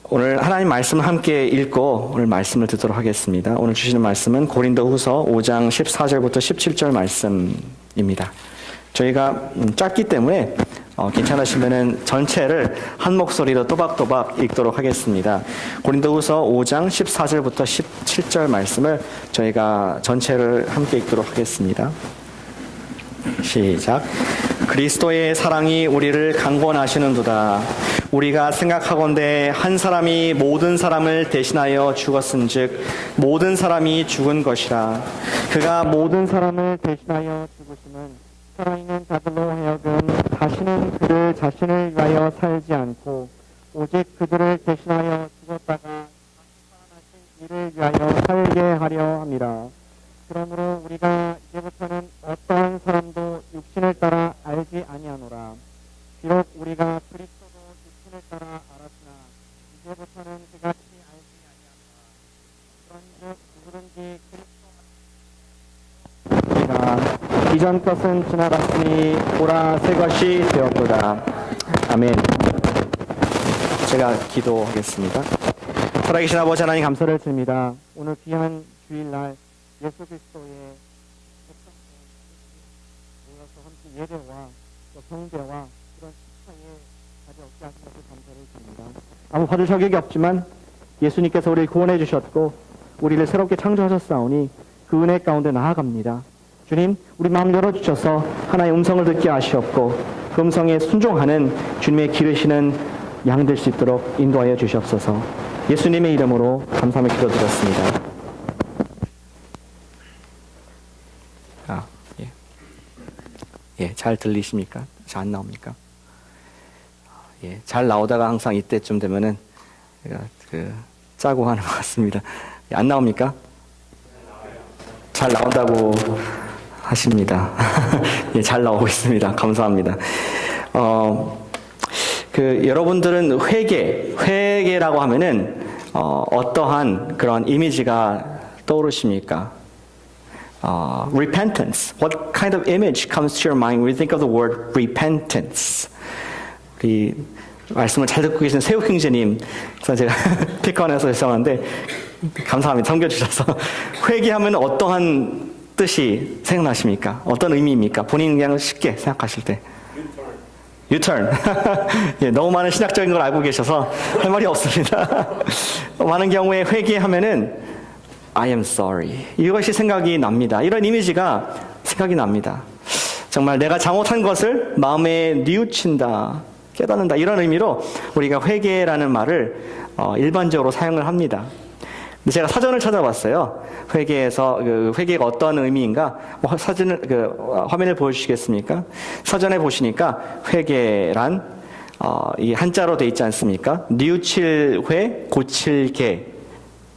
오늘 하나님 말씀을 함께 읽고 오늘 말씀을 듣도록 하겠습니다. 오늘 주시는 말씀은 고린도후서 5장 14절부터 17절 말씀입니다. 저희가 짧기 때문에 괜찮으시면은 전체를 한 목소리로 또박또박 읽도록 하겠습니다. 고린도후서 5장 14절부터 17절 말씀을 저희가 전체를 함께 읽도록 하겠습니다. 시작. 그리스도의 사랑이 우리를 강권하시는도다. 우리가 생각하건대 한 사람이 모든 사람을 대신하여 죽었은즉 모든 사람이 죽은 것이라. 그가 모든 사람을 대신하여 죽으심은 살아있는 자들로 하여금 다시는 그들 자신을 위하여 살지 않고 오직 그들을 대신하여 죽었다가 다시 살아나신 이를 위하여 살게 하려 함이라. 그러므로 우리가 이제부터는 어떠한 사람도 육신을 따라 알지 아니하노라. 비록 우리가 그리스도도 육신을 따라 알았으나 이제부터는 그같이 알지 아니하노라. 그런즉 누구든지 그리스도 이전 것은 지나갔으니 보라 새 것이 되었도다. 아멘. 제가 기도하겠습니다. 살아계신 아버지 하나님 감사를 드립니다. 오늘 귀한 주일날 예수 그리스도의 백성들 모여서 함께 예배와 또 경배와 그런 식사에 자리 얻게 하신 것을 감사를 드립니다. 아무 받을 자격이 없지만 예수님께서 우리를 구원해 주셨고 우리를 새롭게 창조하셨사오니 그 은혜 가운데 나아갑니다. 주님, 우리 마음 열어주셔서 하나의 음성을 듣게 하시옵고 그 음성에 순종하는 주님의 기르시는 양 될 수 있도록 인도하여 주시옵소서. 예수님의 이름으로 감사하며 기도드렸습니다. 잘 들리십니까? 잘 안 나옵니까? 잘 나오다가 항상 이때쯤 되면은 짜고 하는 것 같습니다. 안 나옵니까? 잘 나온다고 하십니다. 잘 나오고 있습니다. 감사합니다. 여러분들은 회개라고 하면은 어떠한 그런 이미지가 떠오르십니까? Repentance. What kind of image comes to your mind when you think of the word repentance? 우리 말씀을 잘 듣고 계신 세욱 형제님, 제가 피커내서 죄송한데 감사합니다. 섬겨주셔서 회개하면 어떠한 뜻이 생각나십니까? 어떤 의미입니까? 본인 그냥 쉽게 생각하실 때. U-turn. 너무 많은 신학적인 걸 알고 계셔서 할 말이 없습니다. 많은 경우에 회개하면은 I am sorry. 이것이 생각이 납니다. 이런 이미지가 생각이 납니다. 정말 내가 잘못한 것을 마음에 뉘우친다, 깨닫는다. 이런 의미로 우리가 회개라는 말을 일반적으로 사용을 합니다. 근데 제가 사전을 찾아봤어요. 회개에서 회개가 어떤 의미인가? 화면을 보여주시겠습니까? 사전에 보시니까 회개란 이 한자로 돼 있지 않습니까? 뉘우칠 회, 고칠 개.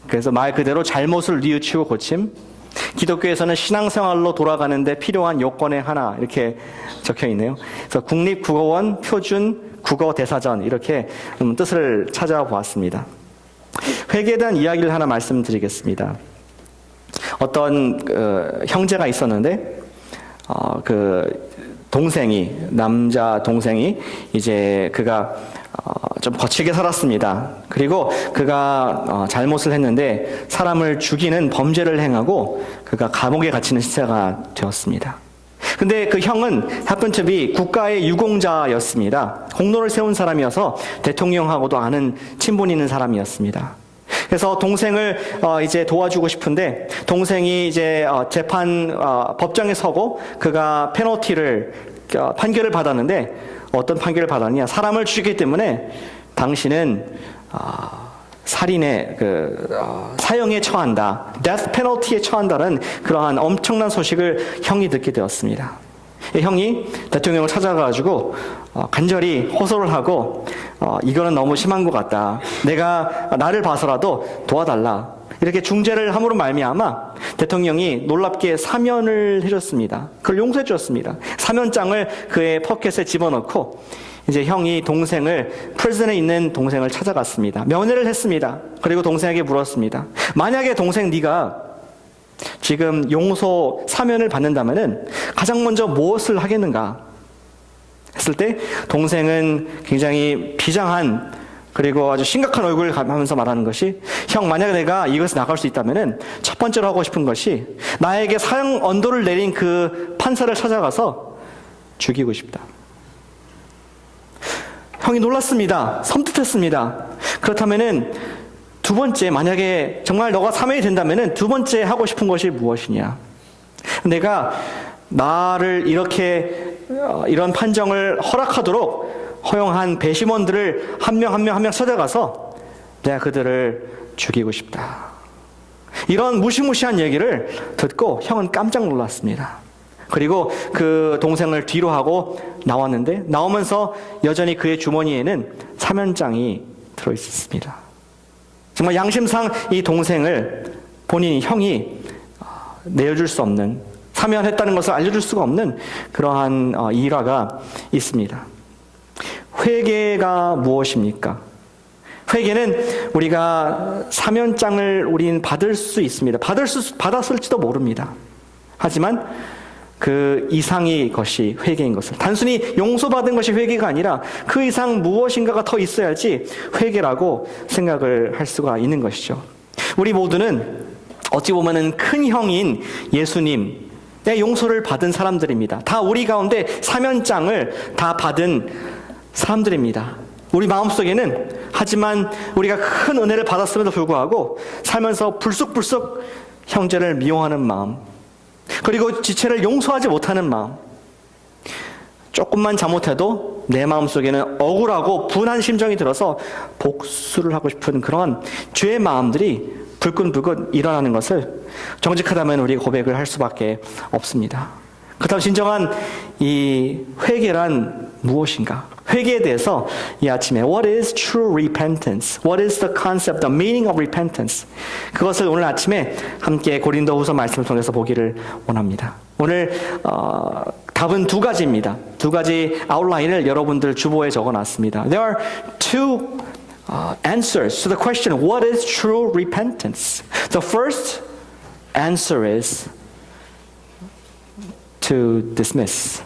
그래서 말 그대로 잘못을 뉘우치고 고침. 기독교에서는 신앙생활로 돌아가는데 필요한 요건의 하나 이렇게 적혀 있네요. 그래서 국립국어원 표준 국어대사전 이렇게 뜻을 찾아보았습니다. 회개에 대한 이야기를 하나 말씀드리겠습니다. 어떤 형제가 있었는데 남자 동생이 이제 그가 좀 거칠게 살았습니다. 그리고 그가 잘못을 했는데 사람을 죽이는 범죄를 행하고 그가 감옥에 갇히는 시대가 되었습니다. 근데 그 형은 happen to be 국가의 유공자였습니다. 공로를 세운 사람이어서 대통령하고도 아는 친분이 있는 사람이었습니다. 그래서 동생을 이제 도와주고 싶은데 동생이 이제 법정에 서고 그가 판결을 받았는데 어떤 판결을 받았냐? 사람을 죽이기 때문에 당신은 살인의 사형에 처한다, death penalty에 처한다는 그러한 엄청난 소식을 형이 듣게 되었습니다. 형이 대통령을 찾아가가지고 간절히 호소를 하고 이거는 너무 심한 것 같다. 나를 봐서라도 도와달라. 이렇게 중재를 함으로 말미암아 대통령이 놀랍게 사면을 해줬습니다. 그걸 용서해 주었습니다. 사면장을 그의 포켓에 집어넣고 이제 형이 프리즌에 있는 동생을 찾아갔습니다. 면회를 했습니다. 그리고 동생에게 물었습니다. 만약에 동생 네가 지금 용서 사면을 받는다면은 가장 먼저 무엇을 하겠는가? 했을 때 동생은 굉장히 비장한 그리고 아주 심각한 얼굴을 하면서 말하는 것이 형 만약에 내가 이것에서 나갈 수 있다면은 첫 번째로 하고 싶은 것이 나에게 사형 언도를 내린 그 판사를 찾아가서 죽이고 싶다. 형이 놀랐습니다. 섬뜩했습니다. 그렇다면은 두 번째 만약에 정말 너가 사면이 된다면은 두 번째 하고 싶은 것이 무엇이냐? 내가 나를 이렇게 이런 판정을 허락하도록 허용한 배심원들을 한 명 한 명 찾아가서 내가 그들을 죽이고 싶다. 이런 무시무시한 얘기를 듣고 형은 깜짝 놀랐습니다. 그리고 그 동생을 뒤로 하고 나왔는데 나오면서 여전히 그의 주머니에는 사면장이 들어있었습니다. 정말 양심상 이 동생을 본인이 형이 내어줄 수 없는 사면했다는 것을 알려줄 수가 없는 그러한 일화가 있습니다. 회개가 무엇입니까? 회개는 우리가 사면장을 우린 받을 수 있습니다. 받았을지도 모릅니다. 하지만 그 이상의 것이 회개인 것을 단순히 용서받은 것이 회개가 아니라 그 이상 무엇인가가 더 있어야지 회개라고 생각을 할 수가 있는 것이죠. 우리 모두는 어찌 보면은 큰 형인 예수님의 용서를 받은 사람들입니다. 다 우리 가운데 사면장을 다 받은 사람들입니다. 우리 마음속에는 하지만 우리가 큰 은혜를 받았음에도 불구하고 살면서 불쑥불쑥 형제를 미워하는 마음, 그리고 지체를 용서하지 못하는 마음, 조금만 잘못해도 내 마음속에는 억울하고 분한 심정이 들어서 복수를 하고 싶은 그런 죄의 마음들이 불끈불끈 일어나는 것을 정직하다면 우리가 고백을 할 수밖에 없습니다. 그렇다면 진정한 이 회개란 무엇인가? 회개에 대해서 이 아침에 What is true repentance? What is the concept, the meaning of repentance? 그것을 오늘 아침에 함께 고린도후서 말씀을 통해서 보기를 원합니다. 오늘 답은 두 가지입니다. 두 가지 아웃라인을 여러분들 주보에 적어놨습니다. There are two answers to the question, what is true repentance? The first answer is to dismiss.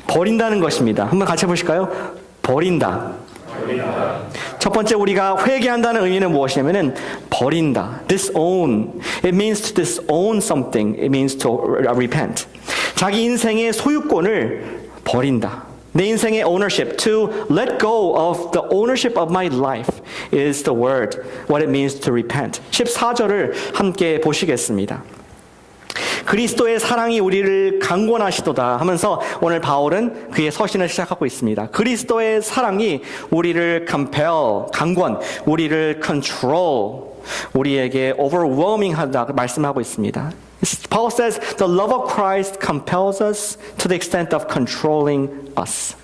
버린다는 것입니다. 한번 같이 해보실까요? 버린다. 첫 번째 우리가 회개한다는 의미는 무엇이냐면은 버린다. disown. It means to disown something. It means to repent. 자기 인생의 소유권을 버린다. 내 인생의 ownership, to let go of the ownership of my life is the word, what it means to repent. 14절을 함께 보시겠습니다. 그리스도의 사랑이 우리를 강권하시도다 하면서 오늘 바울은 그의 서신을 시작하고 있습니다. 그리스도의 사랑이 우리를 compel, 강권, 우리를 control, 우리에게 overwhelming 하다 말씀하고 있습니다. Paul says, the love of Christ compels us to the extent of controlling us.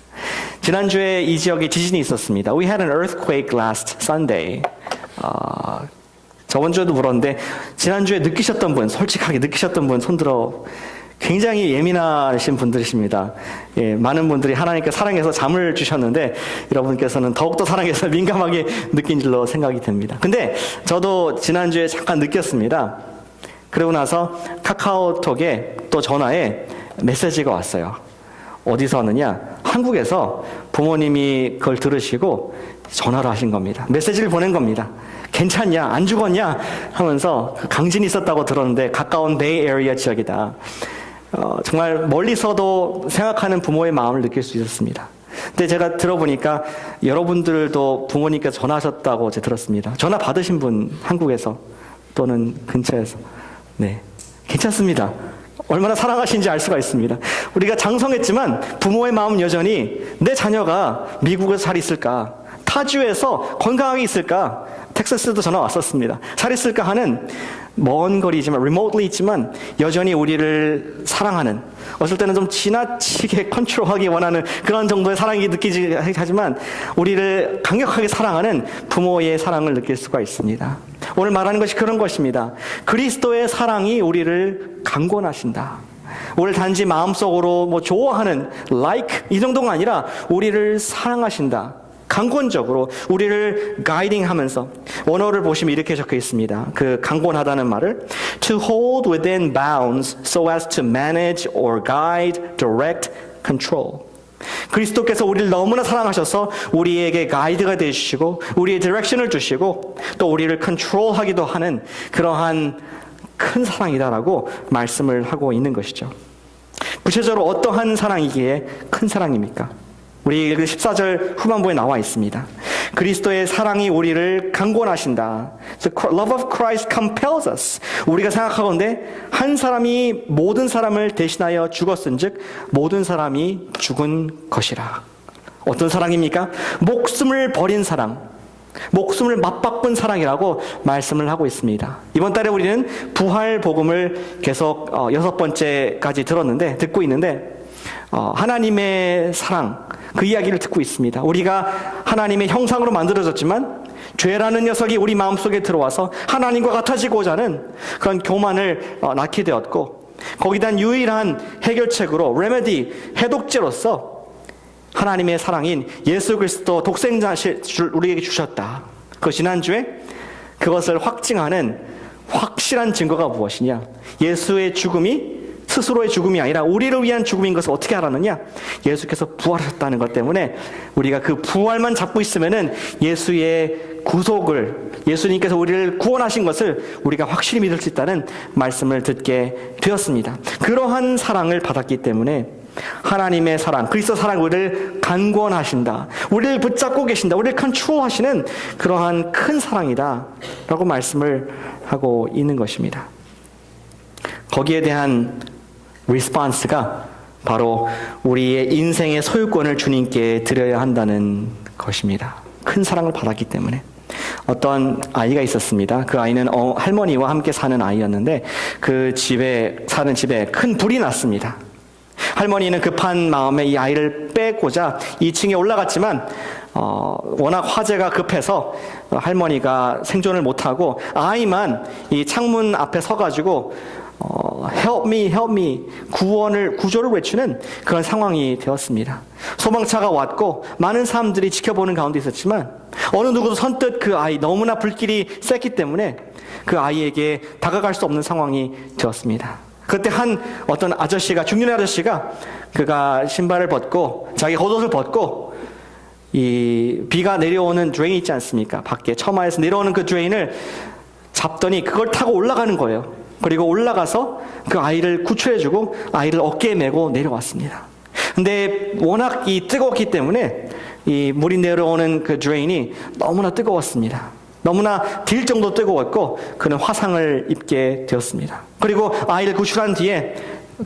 지난주에 이 지역에 지진이 있었습니다. We had an earthquake last Sunday. 저번 주에도 물었는데 지난주에 느끼셨던 분, 솔직하게 느끼셨던 분 손들어. 굉장히 예민하신 분들이십니다. 예, 많은 분들이 하나님께 사랑해서 잠을 주셨는데 여러분께서는 더욱더 사랑해서 민감하게 느낀 줄로 생각이 됩니다. 근데 저도 지난주에 잠깐 느꼈습니다. 그러고 나서 카카오톡에 또 전화에 메시지가 왔어요. 어디서 왔느냐? 한국에서 부모님이 그걸 들으시고 전화를 하신 겁니다. 메시지를 보낸 겁니다. 괜찮냐? 안 죽었냐? 하면서 강진이 있었다고 들었는데 가까운 베이 에리어 지역이다. 정말 멀리서도 생각하는 부모의 마음을 느낄 수 있었습니다. 근데 제가 들어보니까 여러분들도 부모님께서 전화하셨다고 제가 들었습니다. 전화 받으신 분 한국에서 또는 근처에서. 네, 괜찮습니다. 얼마나 사랑하신지 알 수가 있습니다. 우리가 장성했지만 부모의 마음은 여전히 내 자녀가 미국에서 잘 있을까? 타주에서 건강하게 있을까? 텍사스도 전화 왔었습니다. 잘 있을까 하는 먼 거리지만 remotely 있지만 여전히 우리를 사랑하는, 어쩔 때는 좀 지나치게 컨트롤하기 원하는 그런 정도의 사랑이 느끼지 하지만 우리를 강력하게 사랑하는 부모의 사랑을 느낄 수가 있습니다. 오늘 말하는 것이 그런 것입니다. 그리스도의 사랑이 우리를 강권하신다. 우리를 단지 마음속으로 좋아하는 like 이 정도가 아니라 우리를 사랑하신다. 강권적으로 우리를 가이딩하면서 원어를 보시면 이렇게 적혀 있습니다. 그 강권하다는 말을 to hold within bounds so as to manage or guide, direct, control. 그리스도께서 우리를 너무나 사랑하셔서 우리에게 가이드가 되시고 우리의 디렉션을 주시고 또 우리를 컨트롤하기도 하는 그러한 큰 사랑이다라고 말씀을 하고 있는 것이죠. 구체적으로 어떠한 사랑이기에 큰 사랑입니까? 우리 14절 후반부에 나와 있습니다. 그리스도의 사랑이 우리를 강권하신다. The love of Christ compels us. 우리가 생각하건대 한 사람이 모든 사람을 대신하여 죽었은즉 모든 사람이 죽은 것이라. 어떤 사랑입니까? 목숨을 버린 사랑, 목숨을 맞바꾼 사랑이라고 말씀을 하고 있습니다. 이번 달에 우리는 부활 복음을 계속 6번째까지 듣고 있는데 하나님의 사랑, 그 이야기를 듣고 있습니다. 우리가 하나님의 형상으로 만들어졌지만 죄라는 녀석이 우리 마음속에 들어와서 하나님과 같아지고자 하는 그런 교만을 낳게 되었고, 거기다 유일한 해결책으로 레메디, 해독제로서 하나님의 사랑인 예수 그리스도 독생자를 우리에게 주셨다. 그 지난주에 그것을 확증하는 확실한 증거가 무엇이냐? 예수의 죽음이 스스로의 죽음이 아니라 우리를 위한 죽음인 것을 어떻게 알았느냐? 예수께서 부활하셨다는 것 때문에 우리가 그 부활만 잡고 있으면은 예수의 구속을, 예수님께서 우리를 구원하신 것을 우리가 확실히 믿을 수 있다는 말씀을 듣게 되었습니다. 그러한 사랑을 받았기 때문에 하나님의 사랑, 그리스도 사랑, 우리를 강권하신다, 우리를 붙잡고 계신다, 우리를 컨트롤하시는 그러한 큰 사랑이다 라고 말씀을 하고 있는 것입니다. 거기에 대한 리스폰스가 바로 우리의 인생의 소유권을 주님께 드려야 한다는 것입니다. 큰 사랑을 받았기 때문에. 어떤 아이가 있었습니다. 그 아이는 할머니와 함께 사는 아이였는데 그 사는 집에 큰 불이 났습니다. 할머니는 급한 마음에 이 아이를 빼고자 2층에 올라갔지만 워낙 화재가 급해서 할머니가 생존을 못하고 아이만 이 창문 앞에 서가지고 help me, help me, 구조를 외치는 그런 상황이 되었습니다. 소방차가 왔고 많은 사람들이 지켜보는 가운데 있었지만 어느 누구도 선뜻 그 아이, 너무나 불길이 셌기 때문에 그 아이에게 다가갈 수 없는 상황이 되었습니다. 그때 어떤 아저씨가, 중년 아저씨가 그가 신발을 벗고 자기 겉옷을 벗고 이 비가 내려오는 드레인 있지 않습니까? 밖에 처마에서 내려오는 그 드레인을 잡더니 그걸 타고 올라가는 거예요. 그리고 올라가서 그 아이를 구출해주고 아이를 어깨에 메고 내려왔습니다. 근데 워낙 뜨거웠기 때문에 이 물이 내려오는 그 드레인이 너무나 뜨거웠습니다. 너무나 딜 정도 뜨거웠고 그는 화상을 입게 되었습니다. 그리고 아이를 구출한 뒤에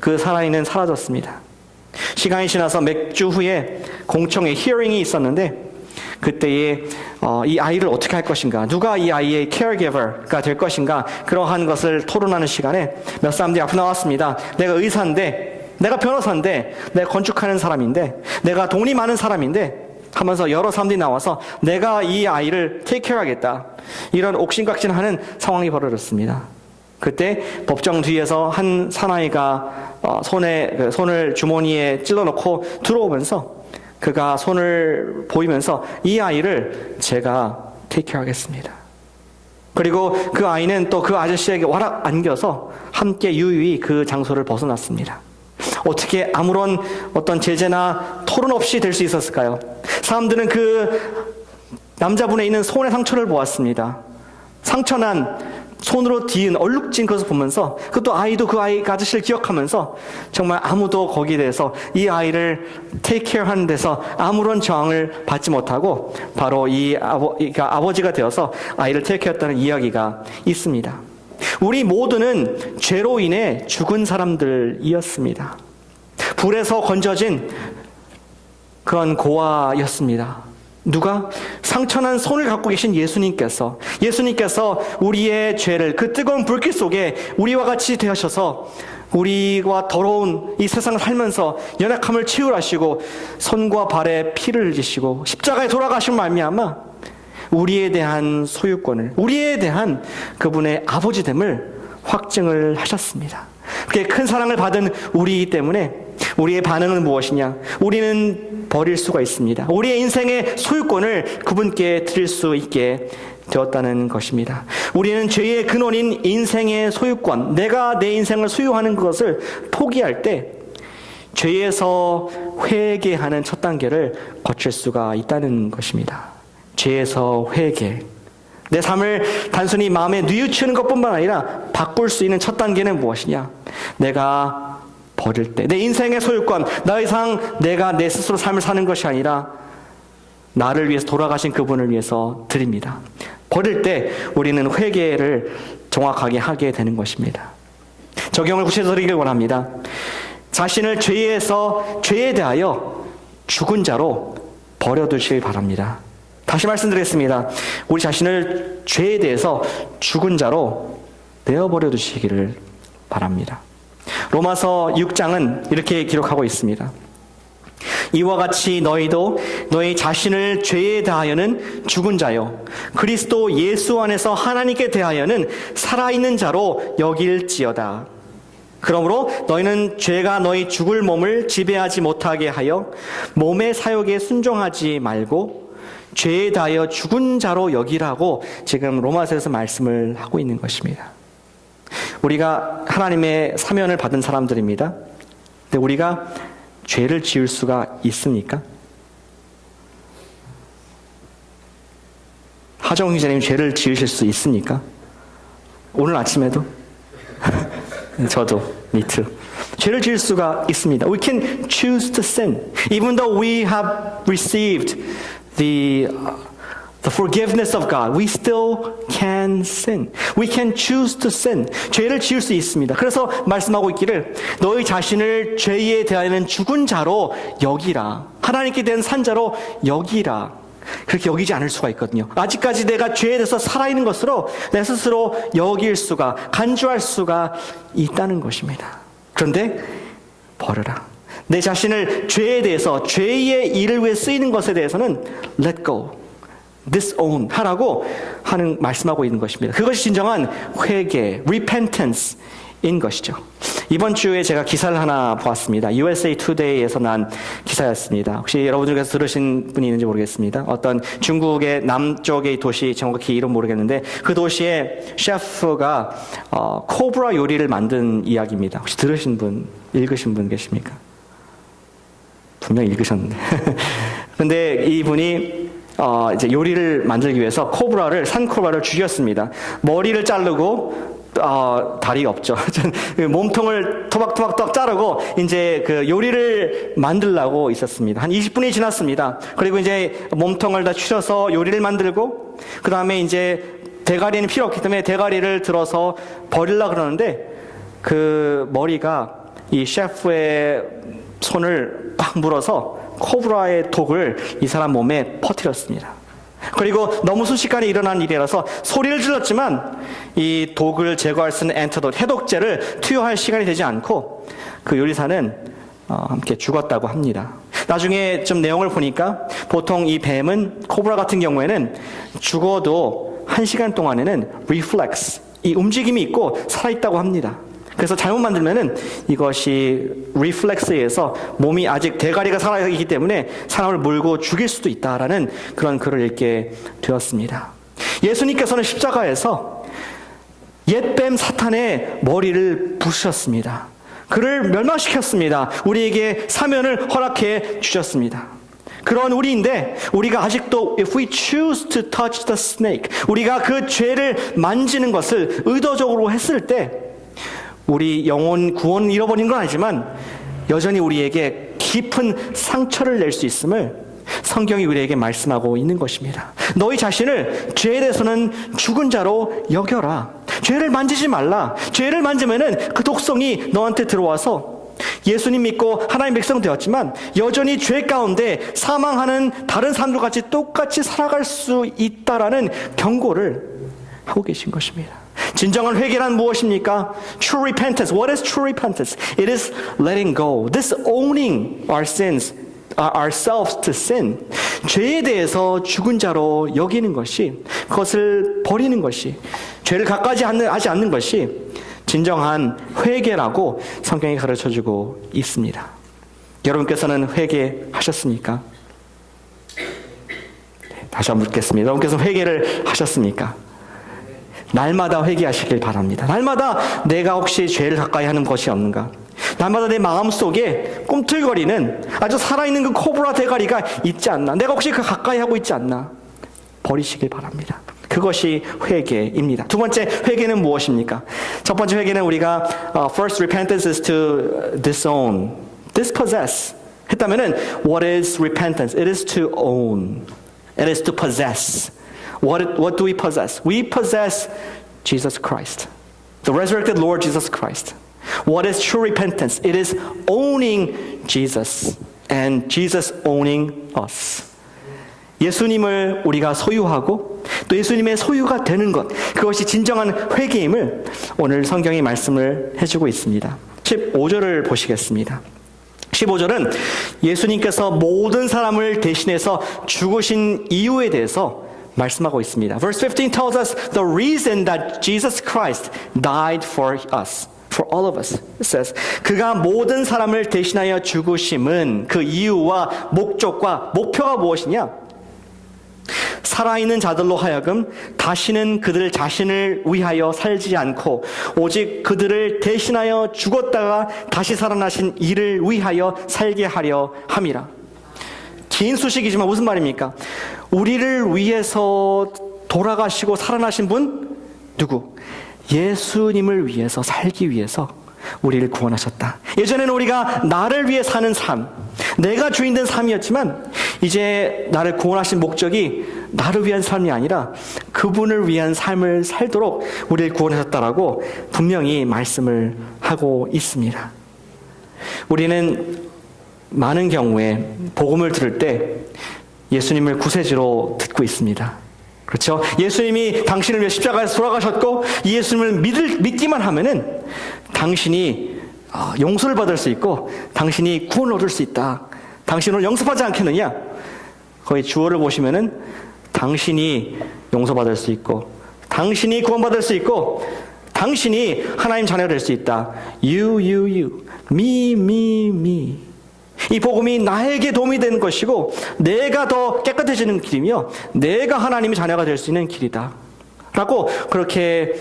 그 살아있는 사라졌습니다. 시간이 지나서 몇 주 후에 공청회 히어링이 있었는데 그때에 이 아이를 어떻게 할 것인가, 누가 이 아이의 caregiver가 될 것인가, 그러한 것을 토론하는 시간에 몇 사람들이 앞으로 나왔습니다. 내가 의사인데, 내가 변호사인데, 내가 건축하는 사람인데, 내가 돈이 많은 사람인데 하면서 여러 사람들이 나와서 내가 이 아이를 take care 하겠다, 이런 옥신각신하는 상황이 벌어졌습니다. 그때 법정 뒤에서 한 사나이가 손을 주머니에 찔러놓고 들어오면서 그가 손을 보이면서 이 아이를 제가 take care 하겠습니다. 그리고 그 아이는 또 그 아저씨에게 와락 안겨서 함께 유유히 그 장소를 벗어났습니다. 어떻게 아무런 어떤 제재나 토론 없이 될 수 있었을까요? 사람들은 그 남자분에 있는 손의 상처를 보았습니다. 상처난 손으로 뒤은 얼룩진 것을 보면서 그것도 아이도 그 아저씨를 기억하면서 정말 아무도 거기에 대해서 이 아이를 take care 하는 데서 아무런 저항을 받지 못하고 바로 아버지가 되어서 아이를 take care 했다는 이야기가 있습니다. 우리 모두는 죄로 인해 죽은 사람들이었습니다. 불에서 건져진 그런 고아였습니다. 누가? 상처난 손을 갖고 계신 예수님께서 우리의 죄를 그 뜨거운 불길 속에 우리와 같이 되셔서 우리와 더러운 이 세상을 살면서 연약함을 치유하시고 손과 발에 피를 흘리시고 십자가에 돌아가신 말미암아 우리에 대한 소유권을, 우리에 대한 그분의 아버지됨을 확증을 하셨습니다. 그렇게 큰 사랑을 받은 우리이기 때문에 우리의 반응은 무엇이냐? 우리는 버릴 수가 있습니다. 우리의 인생의 소유권을 그분께 드릴 수 있게 되었다는 것입니다. 우리는 죄의 근원인 인생의 소유권, 내가 내 인생을 소유하는 것을 포기할 때 죄에서 회개하는 첫 단계를 거칠 수가 있다는 것입니다. 죄에서 회개. 내 삶을 단순히 마음에 뉘우치는 것뿐만 아니라 바꿀 수 있는 첫 단계는 무엇이냐? 내가 버릴 때, 내 인생의 소유권, 더 이상 내가 내 스스로 삶을 사는 것이 아니라 나를 위해서 돌아가신 그분을 위해서 드립니다. 버릴 때 우리는 회개를 정확하게 하게 되는 것입니다. 적용을 구체적으로 드리길 원합니다. 자신을 죄에 대하여 죽은 자로 버려두시길 바랍니다. 다시 말씀드리겠습니다. 우리 자신을 죄에 대해서 죽은 자로 내어버려 두시기를 바랍니다. 로마서 6장은 이렇게 기록하고 있습니다. 이와 같이 너희도 너희 자신을 죄에 대하여는 죽은 자요 그리스도 예수 안에서 하나님께 대하여는 살아있는 자로 여길지어다. 그러므로 너희는 죄가 너희 죽을 몸을 지배하지 못하게 하여 몸의 사욕에 순종하지 말고 죄에 대하여 죽은 자로 여기라고 지금 로마서에서 말씀을 하고 있는 것입니다. 우리가 하나님의 사면을 받은 사람들입니다. 근데 우리가 죄를 지을 수가 있습니까? 하정우 기자님 죄를 지으실 수 있습니까? 오늘 아침에도? 저도, me too. 죄를 지을 수가 있습니다. We can choose to sin. Even though we have received the forgiveness of God, we still can sin. We can choose to sin. 죄를 지을 수 있습니다. 그래서 말씀하고 있기를 너희 자신을 죄에 대하여는 죽은 자로 여기라. 하나님께 대한 산자로 여기라. 그렇게 여기지 않을 수가 있거든요. 아직까지 내가 죄에 대해서 살아있는 것으로 내 스스로 여길 수가, 간주할 수가 있다는 것입니다. 그런데 버려라. 내 자신을 죄에 대해서, 죄의 일을 위해 쓰이는 것에 대해서는 let go, disown 하라고 말씀하고 있는 것입니다. 그것이 진정한 회개, repentance인 것이죠. 이번 주에 제가 기사를 하나 보았습니다. USA Today에서 난 기사였습니다. 혹시 여러분 중에서 들으신 분이 있는지 모르겠습니다. 어떤 중국의 남쪽의 도시, 정확히 이름 모르겠는데 그 도시의 셰프가 코브라 요리를 만든 이야기입니다. 혹시 들으신 분, 읽으신 분 계십니까? 분명 읽으셨는데. 근데 이분이 이제 요리를 만들기 위해서 산코브라를 죽였습니다. 머리를 자르고 다리가 없죠. 몸통을 토박토박 자르고 이제 그 요리를 만들려고 있었습니다. 한 20분이 지났습니다. 그리고 이제 몸통을 다 추려서 요리를 만들고 그 다음에 이제 대가리는 필요 없기 때문에 대가리를 들어서 버리려고 그러는데 그 머리가 이 셰프의 손을 막 물어서 코브라의 독을 이 사람 몸에 퍼뜨렸습니다. 그리고 너무 순식간에 일어난 일이라서 소리를 질렀지만 이 독을 제거할 수 있는 앤티도트, 해독제를 투여할 시간이 되지 않고 그 요리사는 함께 죽었다고 합니다. 나중에 좀 내용을 보니까 보통 이 뱀은, 코브라 같은 경우에는 죽어도 1시간 동안에는 reflex, 이 움직임이 있고 살아있다고 합니다. 그래서 잘못 만들면은 이것이 리플렉스에서 몸이 아직 대가리가 살아있기 때문에 사람을 물고 죽일 수도 있다라는 그런 글을 읽게 되었습니다. 예수님께서는 십자가에서 옛뱀 사탄의 머리를 부수셨습니다. 그를 멸망시켰습니다. 우리에게 사면을 허락해 주셨습니다. 그런 우리인데 우리가 아직도 if we choose to touch the snake, 우리가 그 죄를 만지는 것을 의도적으로 했을 때 우리 영혼 구원을 잃어버린 건 아니지만 여전히 우리에게 깊은 상처를 낼 수 있음을 성경이 우리에게 말씀하고 있는 것입니다. 너희 자신을 죄에 대해서는 죽은 자로 여겨라. 죄를 만지지 말라. 죄를 만지면은 그 독성이 너한테 들어와서 예수님 믿고 하나님 백성 되었지만 여전히 죄 가운데 사망하는 다른 사람들 같이 똑같이 살아갈 수 있다라는 경고를 하고 계신 것입니다. 진정한 회개란 무엇입니까? True repentance. What is true repentance? It is letting go, disowning our sins, ourselves to sin. 죄에 대해서 죽은 자로 여기는 것이, 그것을 버리는 것이, 죄를 가까이 하지 않는 것이 진정한 회개라고 성경이 가르쳐주고 있습니다. 여러분께서는 회개하셨습니까? 다시 한번 묻겠습니다. 여러분께서 회개를 하셨습니까? 날마다 회개하시길 바랍니다. 날마다 내가 혹시 죄를 가까이 하는 것이 없는가? 날마다 내 마음속에 꿈틀거리는 아주 살아있는 그 코브라 대가리가 있지 않나? 내가 혹시 그 가까이 하고 있지 않나? 버리시길 바랍니다. 그것이 회개입니다. 두 번째 회개는 무엇입니까? 첫 번째 회개는 우리가 first repentance is to disown, dispossess 했다면은 what is repentance? It is to own. It is to possess. What do we possess? We possess Jesus Christ, the resurrected Lord Jesus Christ. What is true repentance? It is owning Jesus and Jesus owning us. 예수님을 우리가 소유하고 또 예수님의 소유가 되는 것, 그것이 진정한 회개임을 오늘 성경이 말씀을 해주고 있습니다. 15절을 보시겠습니다. 15절은 예수님께서 모든 사람을 대신해서 죽으신 이유에 대해서 말씀하고 있습니다. Verse 15 tells us the reason that Jesus Christ died for us. For all of us. It says, 그가 모든 사람을 대신하여 죽으심은 그 이유와 목적과 목표가 무엇이냐? 살아있는 자들로 하여금 다시는 그들 자신을 위하여 살지 않고 오직 그들을 대신하여 죽었다가 다시 살아나신 이를 위하여 살게 하려 함이라. 긴 수식이지만 무슨 말입니까? 우리를 위해서 돌아가시고 살아나신 분? 누구? 예수님을 위해서 살기 위해서 우리를 구원하셨다. 예전에는 우리가 나를 위해 사는 삶, 내가 주인된 삶이었지만 이제 나를 구원하신 목적이 나를 위한 삶이 아니라 그분을 위한 삶을 살도록 우리를 구원하셨다라고 분명히 말씀을 하고 있습니다. 우리는 많은 경우에 복음을 들을 때 예수님을 구세주로 듣고 있습니다. 그렇죠? 예수님이 당신을 위해 십자가에서 돌아가셨고 이 예수님을 믿기만 하면은 당신이 용서를 받을 수 있고 당신이 구원을 얻을 수 있다. 당신을 영접하지 않겠느냐? 거기 주어를 보시면은 당신이 용서받을 수 있고 당신이 구원받을 수 있고 당신이 하나님 자녀가 될 수 있다. You, me. 이 복음이 나에게 도움이 되는 것이고 내가 더 깨끗해지는 길이며 내가 하나님의 자녀가 될 수 있는 길이다 라고 그렇게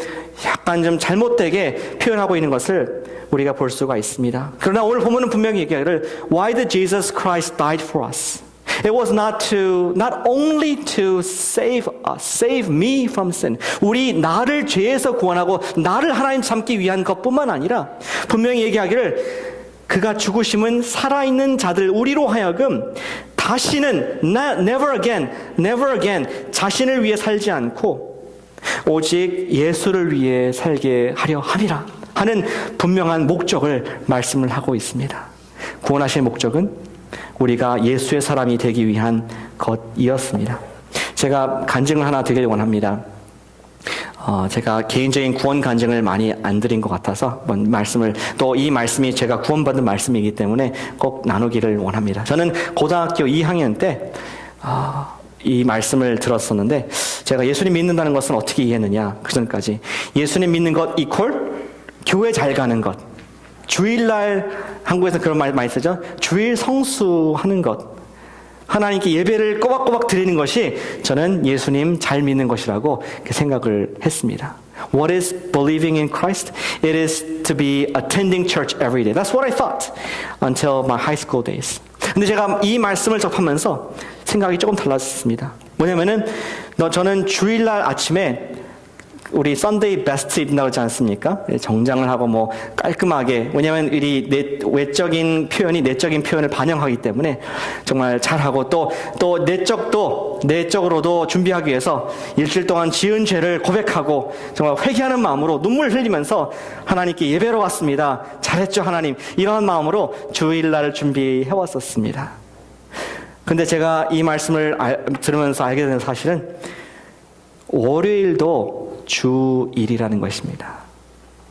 약간 좀 잘못되게 표현하고 있는 것을 우리가 볼 수가 있습니다. 그러나 오늘 본문은 분명히 얘기하기를 Why did Jesus Christ died for us? It was not only to save us, save me from sin. 우리 나를 죄에서 구원하고 나를 하나님 삼기 위한 것뿐만 아니라 분명히 얘기하기를 그가 죽으심은 살아있는 자들 우리로 하여금 다시는 never again 자신을 위해 살지 않고 오직 예수를 위해 살게 하려 함이라 하는 분명한 목적을 말씀을 하고 있습니다. 구원하신 목적은 우리가 예수의 사람이 되기 위한 것이었습니다. 제가 간증을 하나 드리려고 합니다. 제가 개인적인 구원 간증을 많이 안 드린 것 같아서 말씀을 또 이 말씀이 제가 구원받은 말씀이기 때문에 꼭 나누기를 원합니다. 저는 고등학교 2학년 때 이 말씀을 들었었는데 제가 예수님 믿는다는 것은 어떻게 이해했느냐 그 전까지 예수님 믿는 것 이퀄 교회 잘 가는 것 주일날 한국에서 그런 말 많이 쓰죠. 주일 성수하는 것 하나님께 예배를 꼬박꼬박 드리는 것이 저는 예수님 잘 믿는 것이라고 생각을 했습니다. What is believing in Christ? It is to be attending church every day. That's what I thought until my high school days. 근데 제가 이 말씀을 접하면서 생각이 조금 달랐습니다. 뭐냐면은 저는 주일날 아침에 우리 썬데이 베스트 입는다고 하지 않습니까? 정장을 하고 뭐 깔끔하게 왜냐하면 우리 외적인 표현이 내적인 표현을 반영하기 때문에 정말 잘하고 또 내적으로도 준비하기 위해서 일주일 동안 지은 죄를 고백하고 정말 회개하는 마음으로 눈물 흘리면서 하나님께 예배로 왔습니다. 잘했죠 하나님 이런 마음으로 주일날을 준비해 왔었습니다. 근데 제가 이 말씀을 들으면서 알게 된 사실은 월요일도 주일이라는 것입니다.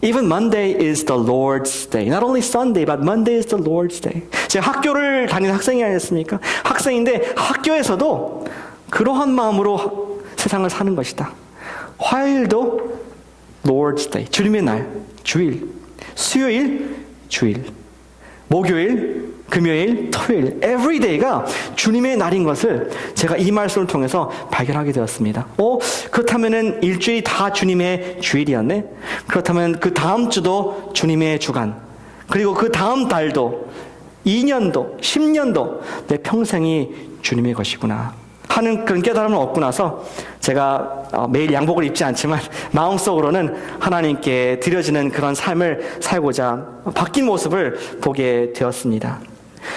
Even Monday is the Lord's day. Not only Sunday, but Monday is the Lord's day. 제가 학교를 다니는 학생이 아니었습니까? 학생인데 학교에서도 그러한 마음으로 세상을 사는 것이다. 화요일도 Lord's day. 주님의 날, 주일. 수요일, 주일. 목요일, 금요일, 토요일, every day가 주님의 날인 것을 제가 이 말씀을 통해서 발견하게 되었습니다. 그렇다면은 일주일이 다 주님의 주일이었네? 그렇다면 그 다음 주도 주님의 주간, 그리고 그 다음 달도, 2년도, 10년도 내 평생이 주님의 것이구나 하는 그런 깨달음을 얻고 나서 제가 매일 양복을 입지 않지만 마음속으로는 하나님께 드려지는 그런 삶을 살고자 바뀐 모습을 보게 되었습니다.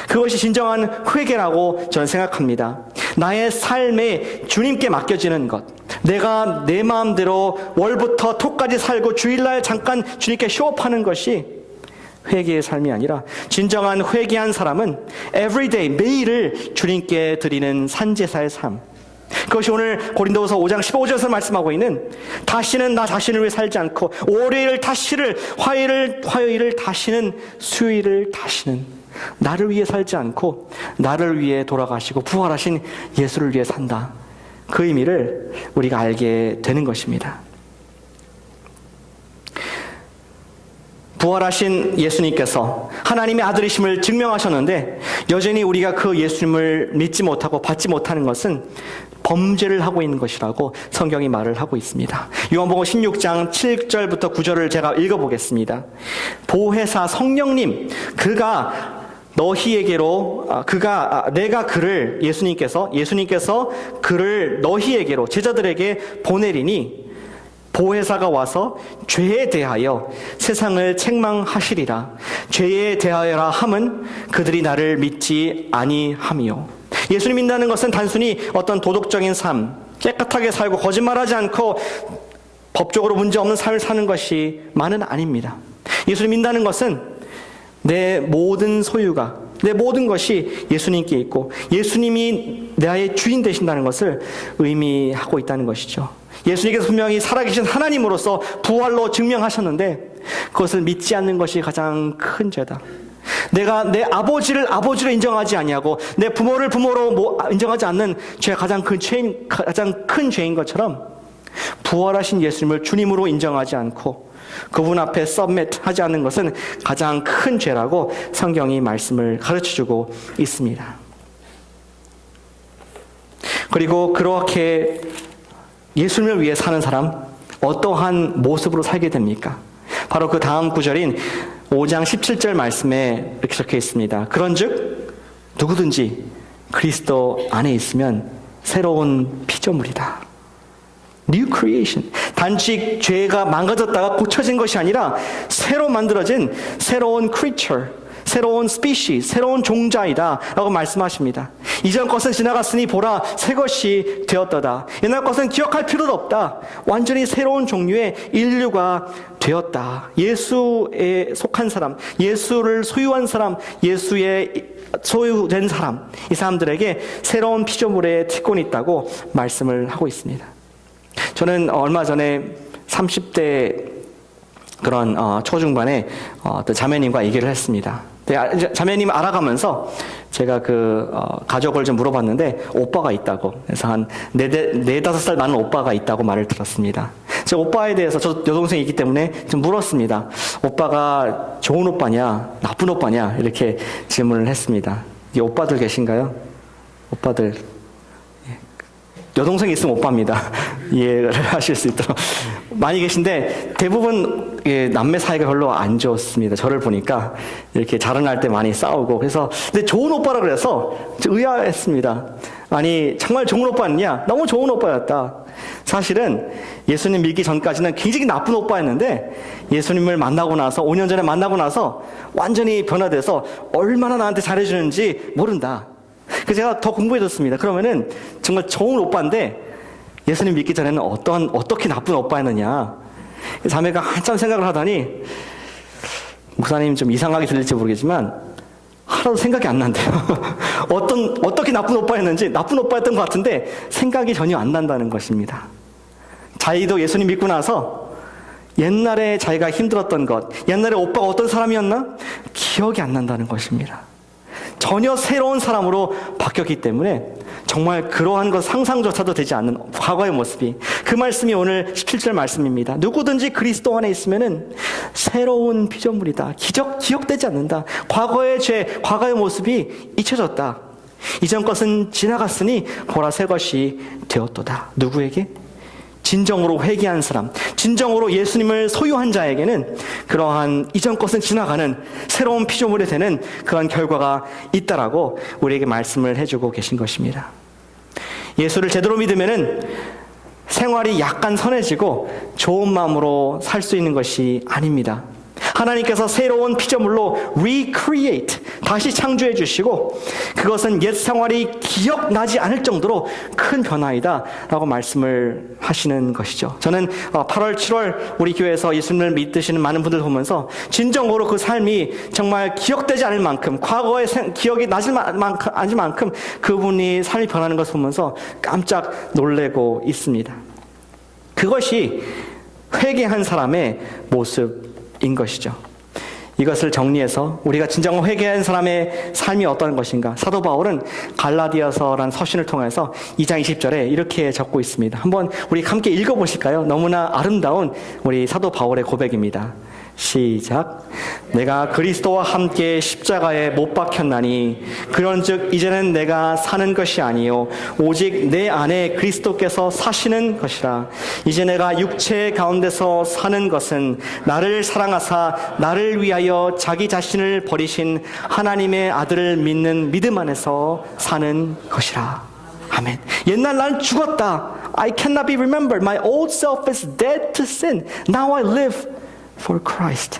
그것이 진정한 회개라고 저는 생각합니다. 나의 삶에 주님께 맡겨지는 것, 내가 내 마음대로 월부터 토까지 살고 주일날 잠깐 주님께 쇼업하는 것이 회개의 삶이 아니라 진정한 회개한 사람은 everyday, 매일을 주님께 드리는 산제사의 삶, 그것이 오늘 고린도후서 5장 15절에서 말씀하고 있는 다시는 나 자신을 위해 살지 않고 월요일을 다시를, 화요일을 다시는, 수요일을 다시는 나를 위해 살지 않고 나를 위해 돌아가시고 부활하신 예수를 위해 산다. 그 의미를 우리가 알게 되는 것입니다. 부활하신 예수님께서 하나님의 아들이심을 증명하셨는데 여전히 우리가 그 예수님을 믿지 못하고 받지 못하는 것은 범죄를 하고 있는 것이라고 성경이 말을 하고 있습니다. 요한복음 16장 7절부터 9절을 제가 읽어보겠습니다. 보혜사 성령님, 내가 그를, 예수님께서 그를 너희에게로, 제자들에게 보내리니 보혜사가 와서 죄에 대하여 세상을 책망하시리라. 죄에 대하여라 함은 그들이 나를 믿지 아니함이요. 예수님 믿는다는 것은 단순히 어떤 도덕적인 삶, 깨끗하게 살고 거짓말하지 않고 법적으로 문제없는 삶을 사는 것이만은 아닙니다. 예수님 믿는다는 것은 내 모든 소유가, 내 모든 것이 예수님께 있고 예수님이 나의 주인 되신다는 것을 의미하고 있다는 것이죠. 예수님께서 분명히 살아계신 하나님으로서 부활로 증명하셨는데 그것을 믿지 않는 것이 가장 큰 죄다. 내가 내 아버지를 아버지로 인정하지 아니하고 내 부모를 부모로 인정하지 않는 죄가 가장 큰 죄인 것처럼 부활하신 예수님을 주님으로 인정하지 않고 그분 앞에 서밋하지 않는 것은 가장 큰 죄라고 성경이 말씀을 가르쳐주고 있습니다. 그리고 그렇게 예수님을 위해 사는 사람, 어떠한 모습으로 살게 됩니까? 바로 그 다음 구절인 5장 17절 말씀에 이렇게 적혀 있습니다. 그런즉 누구든지 그리스도 안에 있으면 새로운 피조물이다. New creation. 단지 죄가 망가졌다가 고쳐진 것이 아니라 새로 만들어진 새로운 creature, 새로운 species, 새로운 종자이다 라고 말씀하십니다. 이전 것은 지나갔으니 보라 새 것이 되었도다. 옛날 것은 기억할 필요도 없다. 완전히 새로운 종류의 인류가 되었다. 예수에 속한 사람, 예수를 소유한 사람, 예수의 소유된 사람, 이 사람들에게 새로운 피조물의 특권이 있다고 말씀을 하고 있습니다. 저는 얼마 전에 30대 그런 초중반에 어떤 자매님과 얘기를 했습니다. 자매님 알아가면서 제가 가족을 좀 물어봤는데 오빠가 있다고. 그래서 한 4-5살 많은 오빠가 있다고 말을 들었습니다. 제 오빠에 대해서 저 여동생이 있기 때문에 좀 물었습니다. 오빠가 좋은 오빠냐 나쁜 오빠냐 이렇게 질문을 했습니다. 이 오빠들 계신가요? 오빠들. 여동생이 있으면 오빠입니다. 이해를 하실 수 있도록. 많이 계신데 대부분 남매 사이가 별로 안 좋습니다. 저를 보니까 이렇게 자랑할 때 많이 싸우고 그래서 근데 좋은 오빠라 그래서 의아했습니다. 아니 정말 좋은 오빠였냐? 너무 좋은 오빠였다. 사실은 예수님 믿기 전까지는 굉장히 나쁜 오빠였는데 예수님을 만나고 나서 5년 전에 만나고 나서 완전히 변화돼서 얼마나 나한테 잘해주는지 모른다. 그래서 제가 더 공부해줬습니다. 그러면은 정말 좋은 오빠인데 예수님 믿기 전에는 어떻게 나쁜 오빠였느냐. 자매가 한참 생각을 하더니 목사님 좀 이상하게 들릴지 모르겠지만 하나도 생각이 안 난대요. 어떻게 나쁜 오빠였는지 나쁜 오빠였던 것 같은데 생각이 전혀 안 난다는 것입니다. 자기도 예수님 믿고 나서 옛날에 자기가 힘들었던 것, 옛날에 오빠가 어떤 사람이었나? 기억이 안 난다는 것입니다. 전혀 새로운 사람으로 바뀌었기 때문에 정말 그러한 것 상상조차도 되지 않는 과거의 모습이 그 말씀이 오늘 17절 말씀입니다. 누구든지 그리스도 안에 있으면은 새로운 피조물이다. 기억되지 않는다. 과거의 죄, 과거의 모습이 잊혀졌다. 이전 것은 지나갔으니 보라 새 것이 되었도다. 누구에게? 진정으로 회개한 사람, 진정으로 예수님을 소유한 자에게는 그러한 이전 것은 지나가는 새로운 피조물이 되는 그런 결과가 있다라고 우리에게 말씀을 해주고 계신 것입니다. 예수를 제대로 믿으면은 생활이 약간 선해지고 좋은 마음으로 살 수 있는 것이 아닙니다. 하나님께서 새로운 피조물로 recreate, 다시 창조해 주시고 그것은 옛 생활이 기억나지 않을 정도로 큰 변화이다 라고 말씀을 하시는 것이죠. 저는 8월, 7월 우리 교회에서 예수님을 믿으시는 많은 분들 보면서 진정으로 그 삶이 정말 기억되지 않을 만큼, 과거의 기억이 나지 않을 만큼 그분이 삶이 변하는 것을 보면서 깜짝 놀래고 있습니다. 그것이 회개한 사람의 모습인 것이죠. 이것을 정리해서 우리가 진정 회개한 사람의 삶이 어떤 것인가, 사도 바울은 갈라디아서라는 서신을 통해서 2장 20절에 이렇게 적고 있습니다. 한번 우리 함께 읽어보실까요? 너무나 아름다운 우리 사도 바울의 고백입니다. 시작. 내가 그리스도와 함께 십자가에 못 박혔나니 그런즉 이제는 내가 사는 것이 아니요 오직 내 안에 그리스도께서 사시는 것이라. 이제 내가 육체 가운데서 사는 것은 나를 사랑하사 나를 위하여 자기 자신을 버리신 하나님의 아들을 믿는 믿음 안에서 사는 것이라. 아멘. 옛날 난 죽었다. I cannot be remembered. My old self is dead to sin. Now I live for Christ,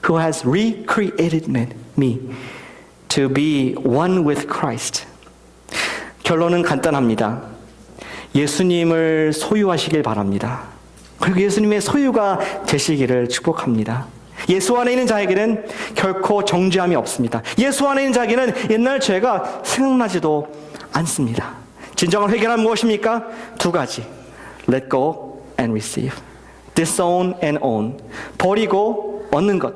who has recreated me to be one with Christ. 결론은 간단합니다. 예수님을 소유하시길 바랍니다. 그리고 예수님의 소유가 되시기를 축복합니다. 예수 안에 있는 자에게는 결코 정죄함이 없습니다. 예수 안에 있는 자에게는 옛날 죄가 생각나지도 않습니다. 진정한 회개란 무엇입니까? 두 가지. Let go and receive. disown and own. 버리고 얻는 것.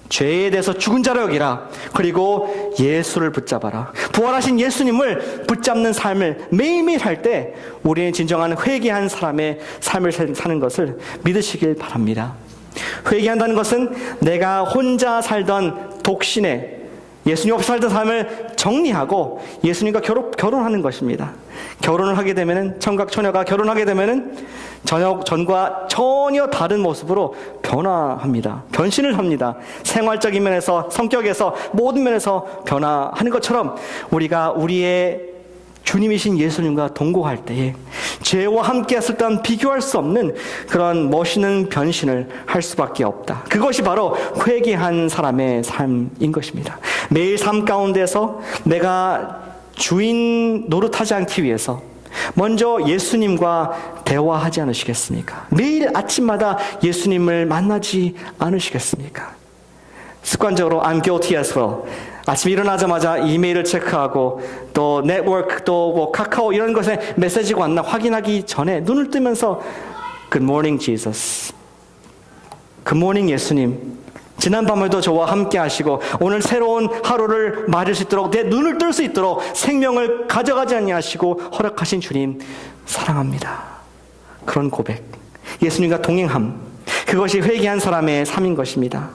죄에 대해서 죽은 자로 여기라. 그리고 예수를 붙잡아라. 부활하신 예수님을 붙잡는 삶을 매일매일 할 때 우리는 진정한 회개한 사람의 삶을 사는 것을 믿으시길 바랍니다. 회개한다는 것은 내가 혼자 살던 독신의 예수님 없이 살던 삶을 정리하고 예수님과 결혼하는 것입니다. 결혼을 하게 되면은, 청각 처녀가 결혼하게 되면은 전과 전혀 다른 모습으로 변화합니다. 변신을 합니다. 생활적인 면에서, 성격에서, 모든 면에서 변화하는 것처럼 우리가 우리의 주님이신 예수님과 동거할 때에 죄와 함께 했을 때는 비교할 수 없는 그런 멋있는 변신을 할 수밖에 없다. 그것이 바로 회개한 사람의 삶인 것입니다. 매일 삶 가운데서 내가 주인 노릇하지 않기 위해서 먼저 예수님과 대화하지 않으시겠습니까? 매일 아침마다 예수님을 만나지 않으시겠습니까? 습관적으로 I'm guilty as well. 아침 일어나자마자 이메일을 체크하고 또 네트워크 또 뭐 카카오 이런 것에 메시지가 왔나 확인하기 전에 눈을 뜨면서 Good morning Jesus. Good morning 예수님. 지난밤에도 저와 함께 하시고 오늘 새로운 하루를 맞을 수 있도록 내 눈을 뜰 수 있도록 생명을 가져가지 아니하시고 허락하신 주님 사랑합니다. 그런 고백. 예수님과 동행함. 그것이 회개한 사람의 삶인 것입니다.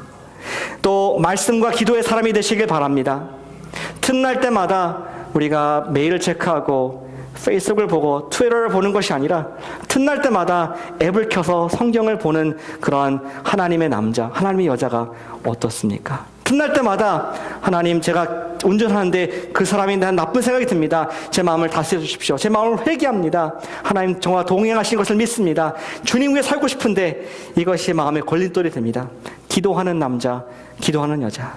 또 말씀과 기도의 사람이 되시길 바랍니다. 틈날 때마다 우리가 메일을 체크하고 페이스북을 보고 트위터를 보는 것이 아니라 틈날 때마다 앱을 켜서 성경을 보는 그러한 하나님의 남자, 하나님의 여자가 어떻습니까? 틈날 때마다 하나님 제가 운전하는데 그 사람이 난 나쁜 생각이 듭니다. 제 마음을 다스려 주십시오. 제 마음을 회개합니다. 하나님 저와 동행하신 것을 믿습니다. 주님 위해 살고 싶은데 이것이 마음의 걸림돌이 됩니다. 기도하는 남자, 기도하는 여자.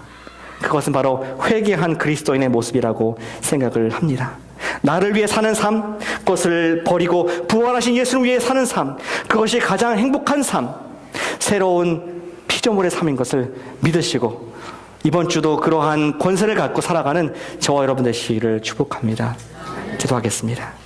그것은 바로 회개한 그리스도인의 모습이라고 생각을 합니다. 나를 위해 사는 삶, 그것을 버리고 부활하신 예수를 위해 사는 삶, 그것이 가장 행복한 삶, 새로운 피조물의 삶인 것을 믿으시고 이번 주도 그러한 권세를 갖고 살아가는 저와 여러분 되시기를 축복합니다. 기도하겠습니다.